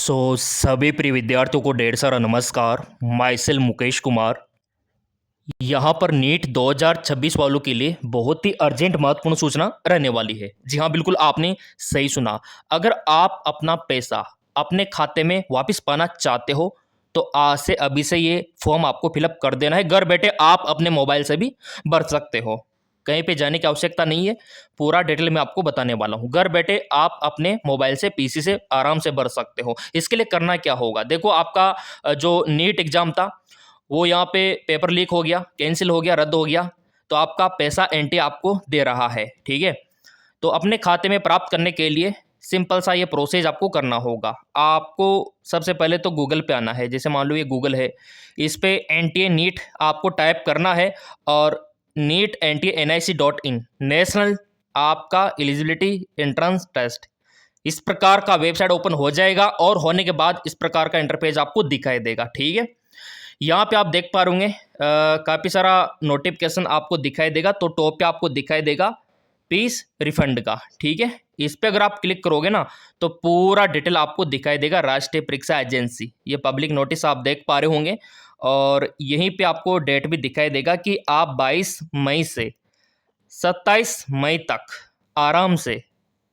सभी प्रिय विद्यार्थियों को ढेर सारा नमस्कार। My self Mukesh Kumar. यहाँ पर नीट 2026 वालों के लिए बहुत ही अर्जेंट महत्वपूर्ण सूचना रहने वाली है। जी हाँ, बिल्कुल आपने सही सुना। अगर आप अपना पैसा अपने खाते में वापस पाना चाहते हो तो आज से अभी से ये फॉर्म आपको फिलअप कर देना है। घर बैठे आप अपने मोबाइल से भी भर सकते हो, कहीं पे जाने की आवश्यकता नहीं है। पूरा डिटेल में आपको बताने वाला हूँ। घर बैठे आप अपने मोबाइल से पीसी से आराम से भर सकते हो। इसके लिए करना क्या होगा, देखो आपका जो नीट एग्जाम था वो यहाँ पे पेपर लीक हो गया, कैंसिल हो गया, रद्द हो गया, तो आपका पैसा एनटी आपको दे रहा है। ठीक है, तो अपने खाते में प्राप्त करने के लिए सिंपल सा ये प्रोसेस आपको करना होगा। आपको सबसे पहले तो गूगल पे आना है। जैसे मान लो ये गूगल है, इस पे एनटीए नीट आपको टाइप करना है और नीट NTNIC.in नेशनल आपका एलिजिबिलिटी एंट्रेंस टेस्ट, इस प्रकार का वेबसाइट ओपन हो जाएगा और होने के बाद इस प्रकार का इंटरफेस आपको दिखाई देगा। ठीक है, यहाँ पे आप देख पा रहे होंगे काफ़ी सारा नोटिफिकेशन आपको दिखाई देगा। तो टॉप पे आपको दिखाई देगा फीस रिफंड का। ठीक है, इस पे अगर आप क्लिक करोगे ना तो पूरा डिटेल आपको दिखाई देगा। राष्ट्रीय परीक्षा एजेंसी, ये पब्लिक नोटिस आप देख पा रहे होंगे और यहीं पे आपको डेट भी दिखाई देगा कि आप 22 मई से 27 मई तक आराम से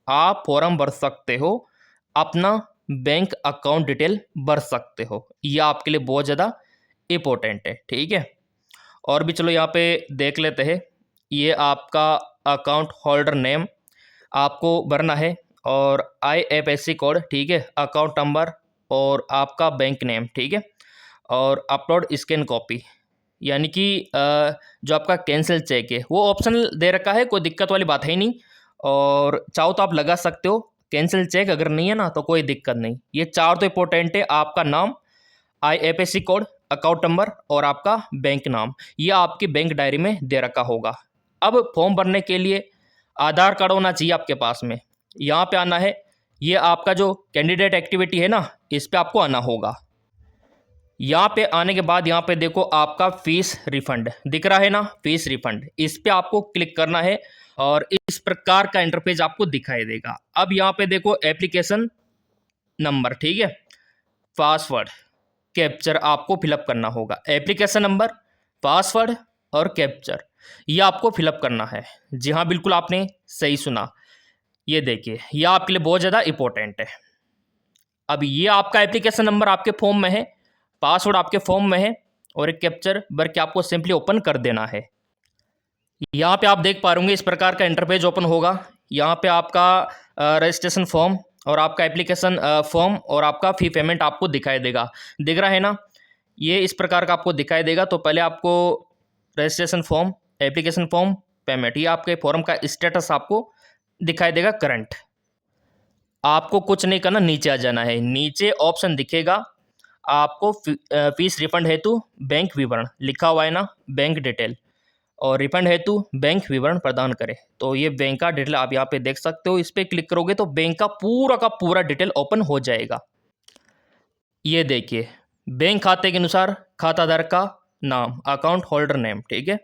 आप फॉर्म भर सकते हो, अपना बैंक अकाउंट डिटेल भर सकते हो। यह आपके लिए बहुत ज़्यादा इम्पोर्टेंट है। ठीक है, और भी चलो यहाँ पे देख लेते हैं। ये आपका अकाउंट होल्डर नेम आपको भरना है और IFSC कोड, ठीक है, अकाउंट नंबर और आपका बैंक नेम। ठीक है, और अपलोड स्कैन कॉपी, यानी कि जो आपका कैंसिल चेक है वो ऑप्शनल दे रखा है, कोई दिक्कत वाली बात है नहीं। और चाहो तो आप लगा सकते हो कैंसिल चेक, अगर नहीं है ना तो कोई दिक्कत नहीं। ये चार तो इंपॉर्टेंट है, आपका नाम, IFSC कोड, अकाउंट नंबर और आपका बैंक नाम, ये आपकी बैंक डायरी में दे रखा होगा। अब फॉर्म भरने के लिए आधार कार्ड होना चाहिए आपके पास में। यहाँ पे आना है, ये आपका जो कैंडिडेट एक्टिविटी है ना, इस पे आपको आना होगा। यहाँ पे आने के बाद यहाँ पे देखो आपका फीस रिफंड दिख रहा है ना, फीस रिफंड, इस पे आपको क्लिक करना है और इस प्रकार का इंटरफेस आपको दिखाई देगा। अब यहाँ पे देखो एप्लीकेशन नंबर, ठीक है, पासवर्ड, कैप्चर आपको फिलअप करना होगा। एप्लीकेशन नंबर, पासवर्ड और कैप्चर, ये आपको फिलअप करना है। जी हाँ, बिल्कुल आपने सही सुना। ये देखिए, ये आपके लिए बहुत ज़्यादा इंपॉर्टेंट है। अब ये आपका एप्लीकेशन नंबर आपके फॉर्म में है, पासवर्ड आपके फॉर्म में है और एक कैप्चर भर के आपको सिंपली ओपन कर देना है। यहाँ पे आप देख पा रहे होंगे इस प्रकार का इंटरपेज ओपन होगा। यहाँ पे आपका रजिस्ट्रेशन फॉर्म और आपका एप्लीकेशन फॉर्म और आपका फी पेमेंट आपको दिखाई देगा। दिख रहा है ना, ये इस प्रकार का आपको दिखाई देगा। तो पहले आपको registration form, application form, payment, ये आपके फॉर्म का स्टेटस आपको दिखाई देगा करंट। आपको कुछ नहीं करना, नीचे आ जाना है। नीचे ऑप्शन दिखेगा आपको फीस रिफंड हेतु बैंक विवरण लिखा हुआ है ना, बैंक डिटेल, और रिफंड हेतु बैंक विवरण प्रदान करें। तो ये बैंक का डिटेल आप यहाँ पे देख सकते हो। इस पर क्लिक करोगे तो बैंक का पूरा डिटेल ओपन हो जाएगा। ये देखिए, बैंक खाते के अनुसार खाताधारक का नाम, अकाउंट होल्डर नेम, ठीक है,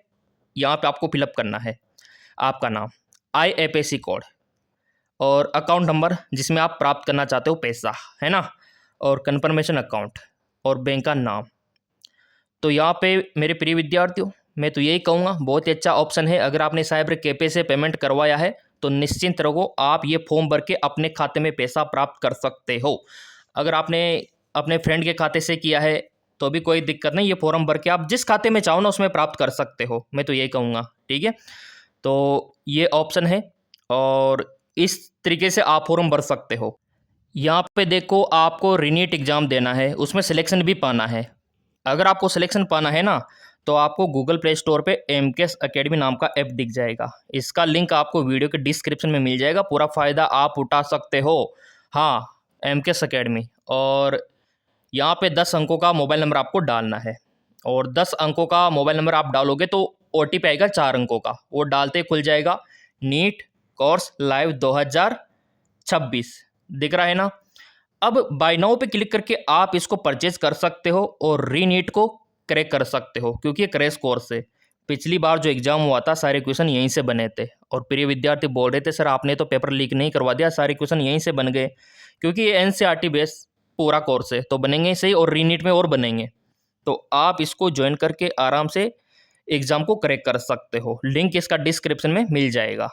यहाँ पे आपको फिलअप करना है आपका नाम, IFSC कोड और अकाउंट नंबर जिसमें आप प्राप्त करना चाहते हो पैसा, है ना, और कन्फर्मेशन अकाउंट और बैंक का नाम। तो यहाँ पे मेरे प्रिय विद्यार्थियों, मैं तो यही कहूँगा, बहुत ही अच्छा ऑप्शन है। अगर आपने साइबर कैफे से पेमेंट करवाया है तो निश्चिंत रहो, आप ये फॉर्म भर के अपने खाते में पैसा प्राप्त कर सकते हो। अगर आपने अपने फ्रेंड के खाते से किया है तो भी कोई दिक्कत नहीं, ये फॉर्म भर के आप जिस खाते में चाहो ना उसमें प्राप्त कर सकते हो। मैं तो यही कहूँगा, ठीक है। तो ये ऑप्शन है और इस तरीके से आप फॉर्म भर सकते हो। यहाँ पे देखो, आपको रीनीट एग्ज़ाम देना है, उसमें सिलेक्शन भी पाना है। अगर आपको सिलेक्शन पाना है ना तो आपको गूगल प्ले स्टोर पे MKS अकेडमी नाम का ऐप दिख जाएगा। इसका लिंक आपको वीडियो के डिस्क्रिप्शन में मिल जाएगा। पूरा फ़ायदा आप उठा सकते हो। हाँ, MKS अकेडमी, और यहाँ पे 10 अंकों का मोबाइल नंबर आपको डालना है और 10 अंकों का मोबाइल नंबर आप डालोगे तो OTP आएगा 4 अंकों का, वो डालते खुल जाएगा नीट कोर्स लाइव 2026, दिख रहा है ना। अब बाय नाउ पे क्लिक करके आप इसको परचेज कर सकते हो और रीनीट को क्रैक कर सकते हो, क्योंकि ये क्रैश कोर्स है। पिछली बार जो एग्जाम हुआ था सारे क्वेश्चन यहीं से बने थे और प्रिय विद्यार्थी बोल रहे थे सर आपने तो पेपर लीक नहीं करवा दिया, सारे क्वेश्चन यहीं से बन गए, क्योंकि ये NCERT बेस पूरा कोर्स है, तो बनेंगे सही और रीनीट में और बनेंगे। तो आप इसको ज्वाइन करके आराम से एग्ज़ाम को क्रैक कर सकते हो। लिंक इसका डिस्क्रिप्शन में मिल जाएगा।